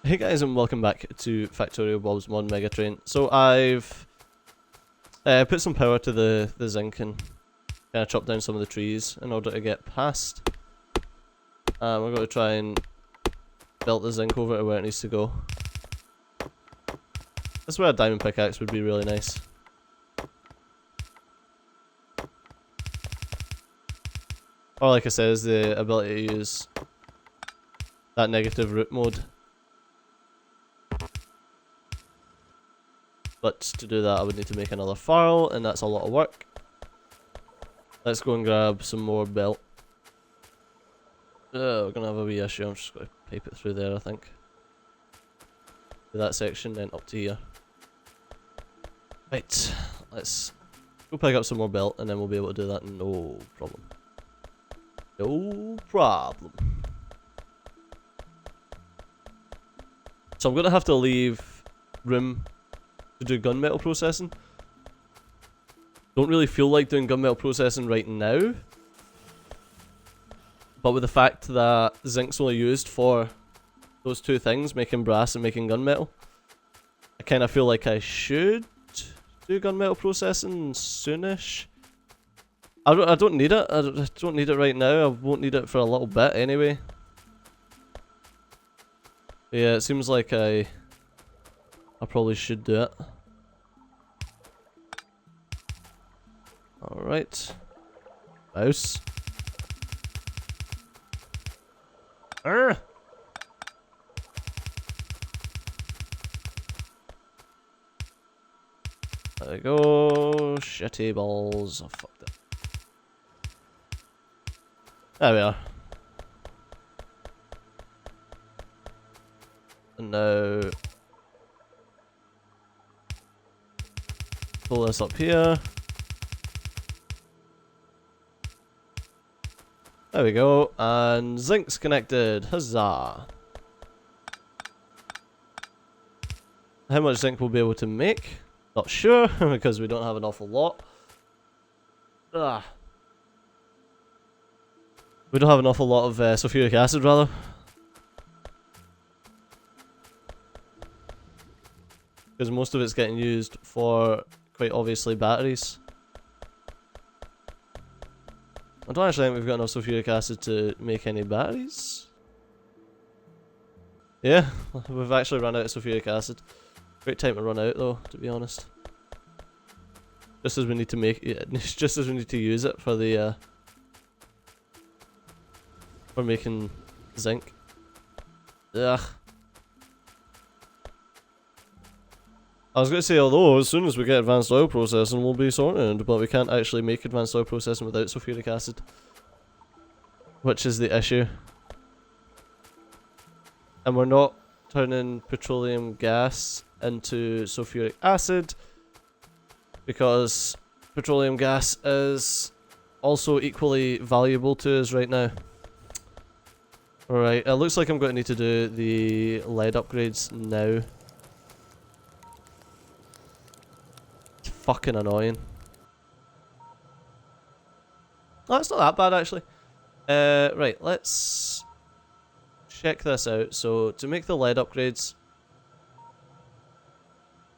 Hey guys, and welcome back to Factorio Bob's Mod Mega Train. So I've put some power to the zinc and kind of chopped down some of the trees in order to get past. We're going to try and belt the zinc over to where it needs to go. That's where a diamond pickaxe would be really nice. Or like I said, is the ability to use that negative root mode. But to do that I would need to make another FARL, and that's a lot of work. Let's go and grab some more belt. We're gonna have a wee issue. I'm just gonna pipe it through there, I think. To that section, then up to here. Right, let's go pick up some more belt, and then we'll be able to do that. No problem. No problem. So I'm gonna have to leave room to do gunmetal processing. Don't really feel like doing gunmetal processing right now. But with the fact that zinc's only used for those two things, making brass and making gunmetal, I kind of feel like I should do gunmetal processing soonish. I don't need it. I don't need it right now. I won't need it for a little bit anyway. Yeah, it seems like I probably should do it. Alright. Mouse. Arrgh! There we go. Shitty balls. I fucked it. There we are. And now pull this up here. There we go, and zinc's connected. Huzzah! How much zinc we'll be able to make? Not sure, because we don't have an awful lot. Ugh. We don't have an awful lot of sulfuric acid, rather. Because most of it's getting used for, quite obviously, batteries. I don't actually think we've got enough sulfuric acid to make any batteries. Yeah, we've actually run out of sulfuric acid. Great time to run out though, to be honest. Just as we need to make it, just as we need to use it for the for making zinc. Ugh. I was going to say, although as soon as we get advanced oil processing we'll be sorted, but we can't actually make advanced oil processing without sulfuric acid. Which is the issue. And we're not turning petroleum gas into sulfuric acid, because petroleum gas is also equally valuable to us right now. Alright, it looks like I'm going to need to do the lead upgrades now. Fucking annoying. Oh, it's not that bad actually. Right, let's check this out. So to make the lead upgrades,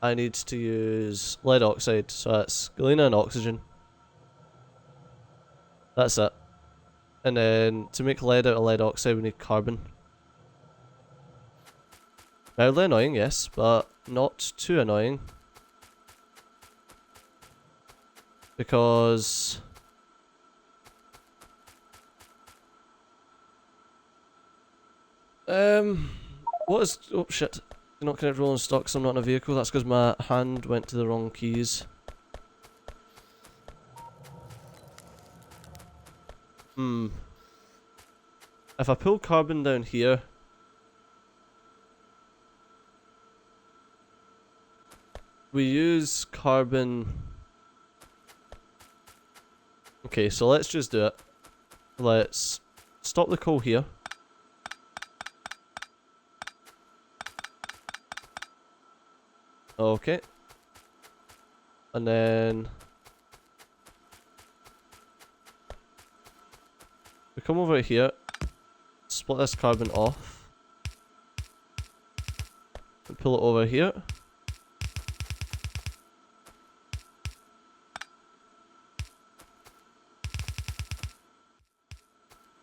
I need to use lead oxide. So that's galena and oxygen. That's it. And then to make lead out of lead oxide we need carbon. Mildly annoying, yes, but not too annoying. Because what is, oh shit, do not connect rolling stock, so I'm not in a vehicle. That's because my hand went to the wrong keys. If I pull carbon down here, we use carbon. Okay, so let's just do it. Let's stop the coal here. Okay. And then we come over here, split this carbon off. pull it over here.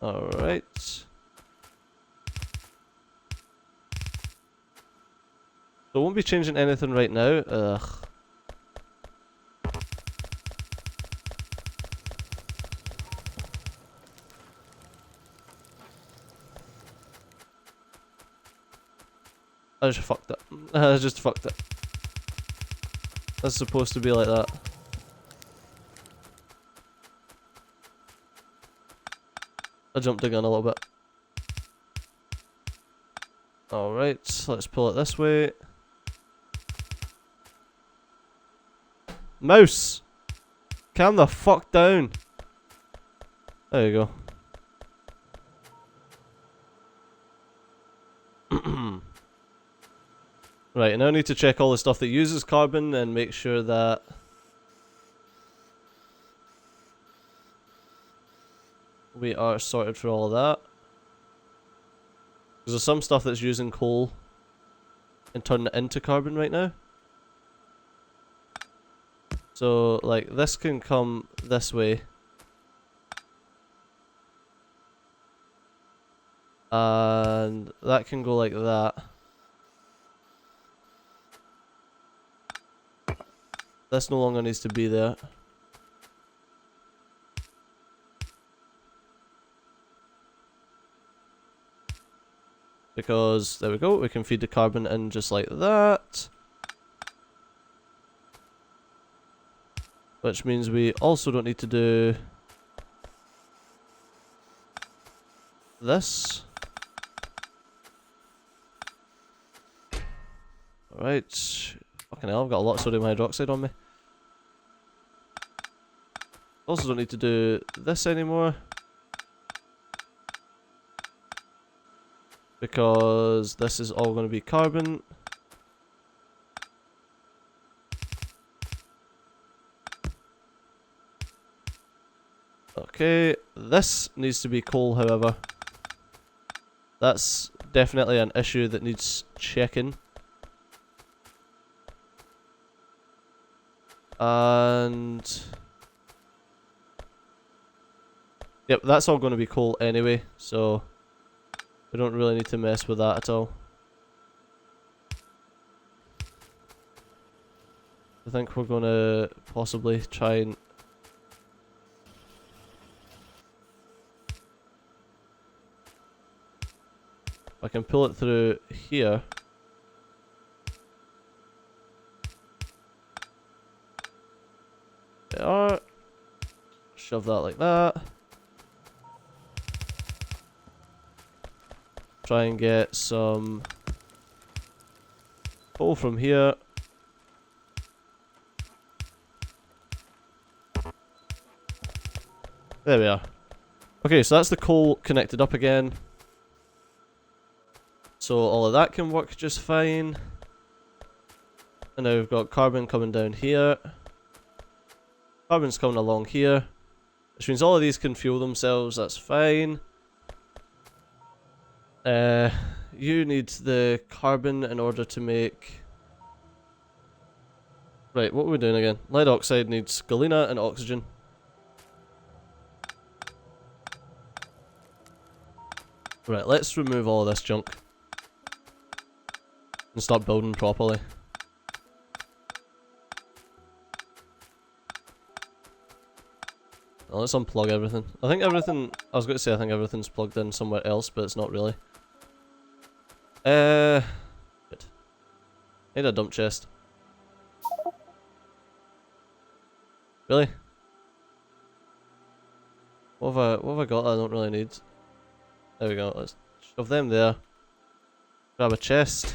Alright. So I won't be changing anything right now. Ugh. I just fucked it. I just fucked it. That's supposed to be like that. I jumped the gun a little bit. Alright, let's pull it this way. Mouse! Calm the fuck down! There you go. Right, now I need to check all the stuff that uses carbon and make sure that we are sorted for all of that. Because there's some stuff that's using coal and turning it into carbon right now. So, like, this can come this way. And that can go like that. This no longer needs to be there. Because, there we go, we can feed the carbon in just like that. Which means we also don't need to do this. Alright. Fucking hell, I've got a lot of sodium hydroxide on me. Also don't need to do this anymore. Because this is all going to be carbon. Okay, this needs to be coal, however. That's definitely an issue that needs checking. And yep, that's all going to be coal anyway, so we don't really need to mess with that at all. I think we're going to possibly try and I can pull it through here. There are. Shove that like that. Try and get some coal from here. There we are. Okay, so that's the coal connected up again. So all of that can work just fine. And now we've got carbon coming down here. Carbon's coming along here. Which means all of these can fuel themselves, that's fine. You need the carbon in order to make... Right, what are we doing again? Lead oxide needs galena and oxygen. Right, let's remove all of this junk. And start building properly. Now let's unplug everything. I think everything... I was going to say I think everything's plugged in somewhere else, but it's not really. Good. Need a dump chest. Really? What have I got that I don't really need? There we go, let's shove them there. Grab a chest.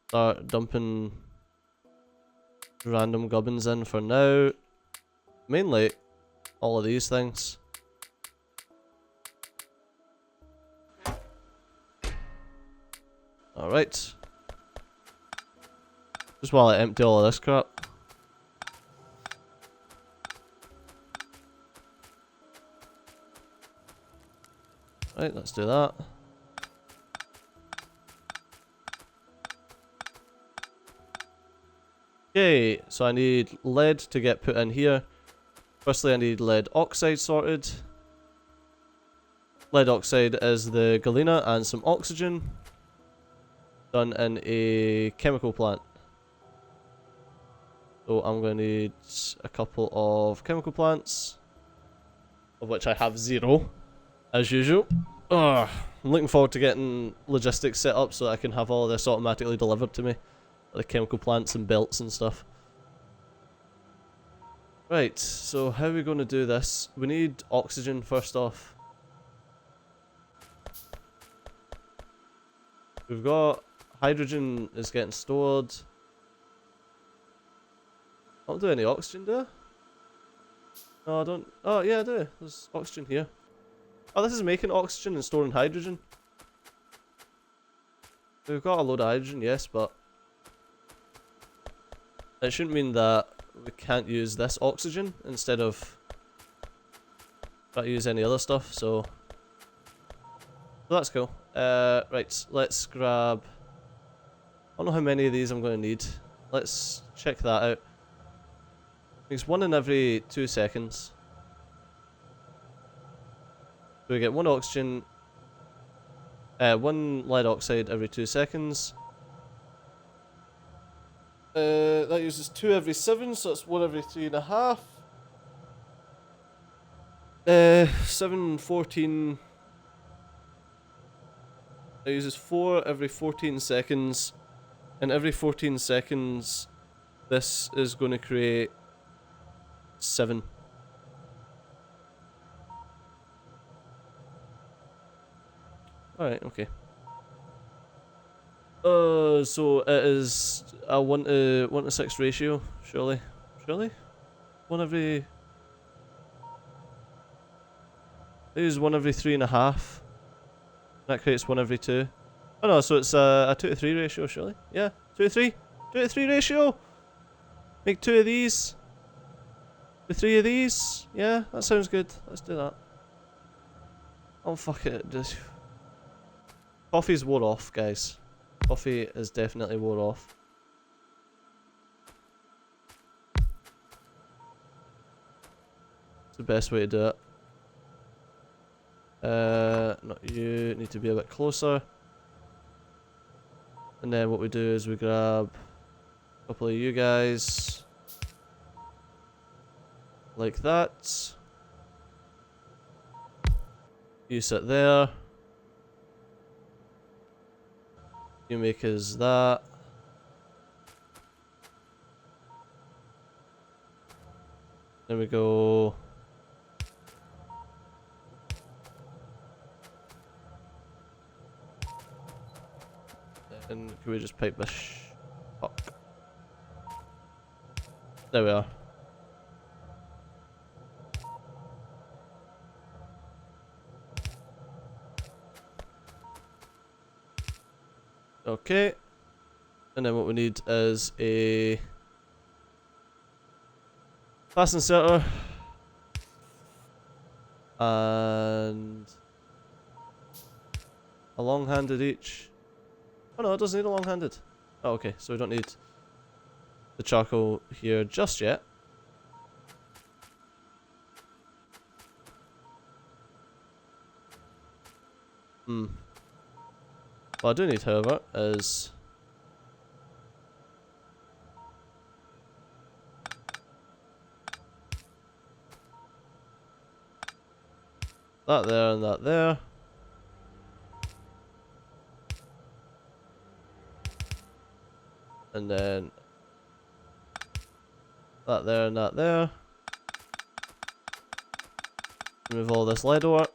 Start dumping random gubbins in for now. Mainly all of these things. Alright. Just while I empty all of this crap. Right, let's do that. Okay, so I need lead to get put in here. Firstly, I need lead oxide sorted. Lead oxide is the galena and some oxygen done in a chemical plant. So I'm going to need a couple of chemical plants, of which I have 0, as usual. Ugh, I'm looking forward to getting logistics set up so that I can have all of this automatically delivered to me. Like chemical plants and belts and stuff. Right, so how are we going to do this? We need oxygen first off. We've got hydrogen is getting stored. I don't do any oxygen, do I? No, I don't. Oh, yeah, I do. There's oxygen here. Oh, this is making oxygen and storing hydrogen. We've got a load of hydrogen, yes, but it shouldn't mean that we can't use this oxygen instead of try to use any other stuff, so that's cool. Right, let's grab... I don't know how many of these I'm going to need. Let's check that out. It's 1 in every 2 seconds. So we get 1 oxygen, 1 lead oxide every 2 seconds. That uses 2 every 7, so that's 1 every 3.5. 7, 14. It uses 4 every 14 seconds. And every 14 seconds, this is going to create 7. Alright, okay. So it is a 1 to 6 ratio, surely? Surely? 1 every... They use 1 every 3.5. That creates 1 every 2. Oh no, so it's a 2 to 3 ratio, surely? Yeah, 2 to 3? 2 to 3 ratio! Make 2 of these. 2 to 3 of these. Yeah, that sounds good. Let's do that. Oh fuck it. Just... Coffee's wore off, guys. Coffee is definitely wore off. It's the best way to do it. Not you, need to be a bit closer. And then what we do is we grab a couple of you guys. Like that. You sit there. You make us that. There we go. And can we just pipe this fuck? There we are. Okay. And then what we need is a fast inserter. And a long-handed each. Oh no, it doesn't need a long-handed. Oh, okay, so we don't need the charcoal here just yet. What I do need, however, is that there and that there. And then that there and that there. Remove all this lead ore.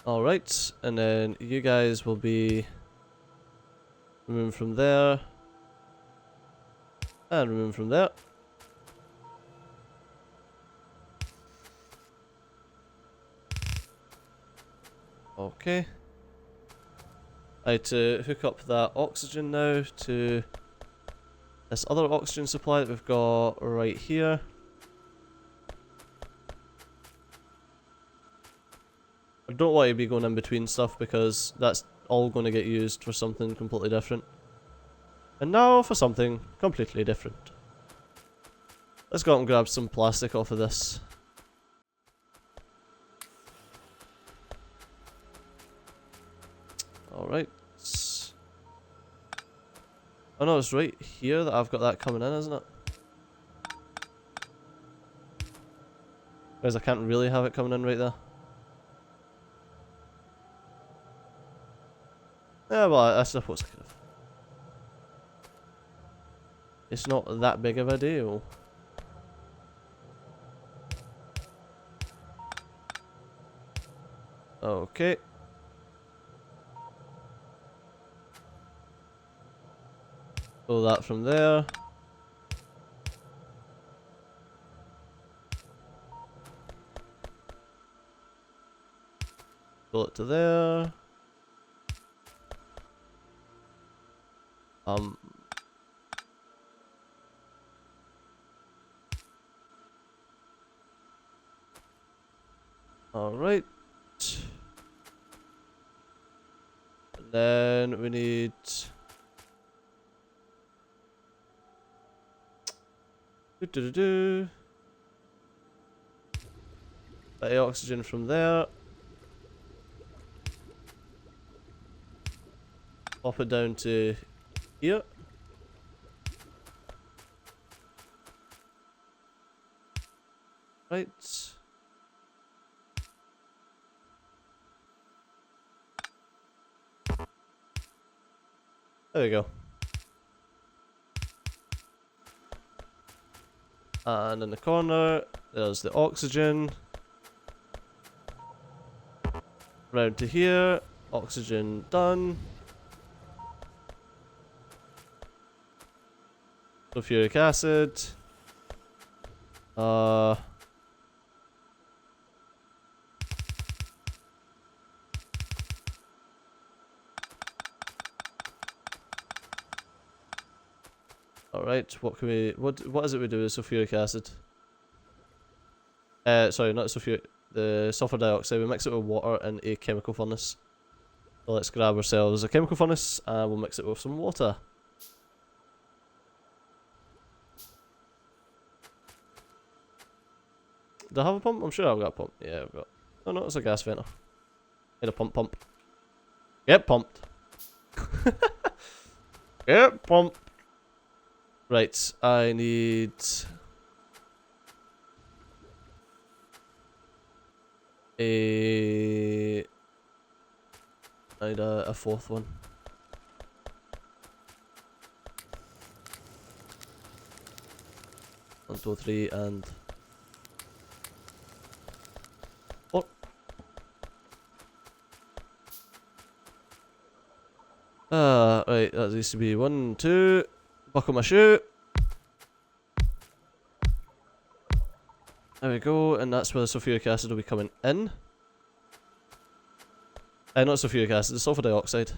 Alright, and then you guys will be removed from there. And removed from there. Okay. I need to hook up that oxygen now to this other oxygen supply that we've got right here. I don't want to be going in between stuff because that's all going to get used for something completely different. And now for something completely different. Let's go out and grab some plastic off of this. Alright. Oh no, it's right here that I've got that coming in, isn't it? Whereas I can't really have it coming in right there. Yeah, well, I suppose I could have. It's not that big of a deal. Okay. Pull that from there. Pull it to there. Alright. And then we need... The oxygen from there. Pop it down to here. Right. There we go. And in the corner, there's the oxygen. Round to here, oxygen done. Sulfuric acid. Alright, what can we... What is it we do with sulfuric acid? Sorry, not sulfuric... The sulfur dioxide. We mix it with water in a chemical furnace. So let's grab ourselves a chemical furnace and we'll mix it with some water. Do I have a pump? I'm sure I've got a pump. Yeah, I've got... Oh no, it's a gas venter. Need a pump. Get pumped. Get pumped. Right, I need... I need a fourth one. One, two, three, and... four. Right, that needs to be 1, 2. Buckle my shoe. There we go, and that's where the sulfuric acid will be coming in. Not sulfuric acid, the sulfur dioxide.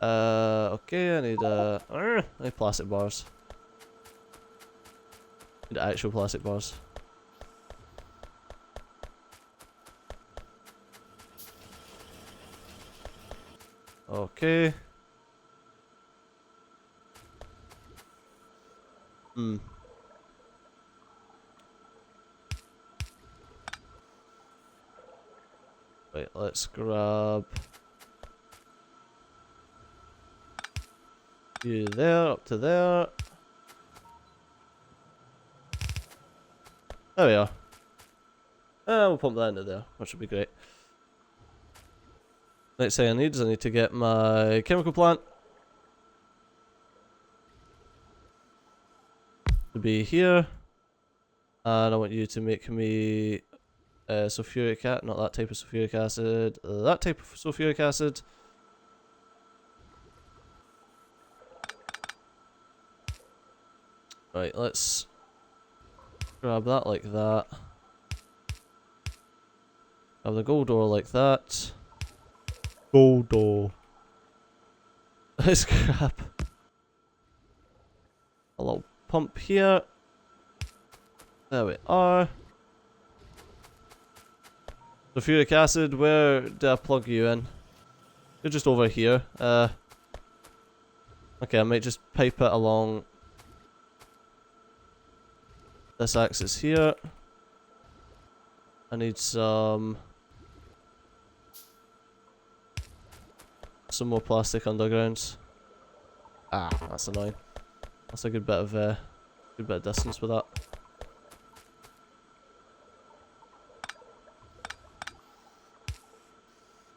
Okay, I need plastic bars. I need actual plastic bars. Okay. Right, let's grab you there, up to there. There we are. We'll pump that into there, which would be great. Next thing I need to get my chemical plant to be here, and I want you to make me sulfuric acid, not that type of sulfuric acid, that type of sulfuric acid. Right, let's grab that like that. Grab the gold ore like that. Gold ore. Let's grab a little pump here. There we are. Sulfuric acid, where do I plug you in? You're just over here. Okay, I might just pipe it along this axis here. I need some more plastic undergrounds. Ah, that's annoying. That's a good bit of distance with that.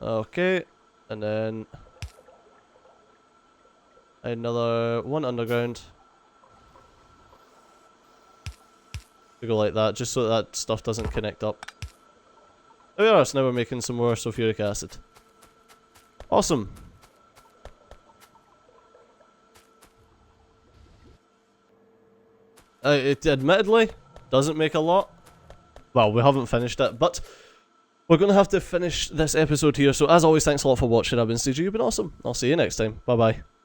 Okay, and then another one underground. We go like that, just so that stuff doesn't connect up. There we are, so now we're making some more sulfuric acid. Awesome. It admittedly doesn't make a lot. Well, we haven't finished it, but we're going to have to finish this episode here. So as always, thanks a lot for watching. I've been Steejo, you've been awesome. I'll see you next time. Bye bye.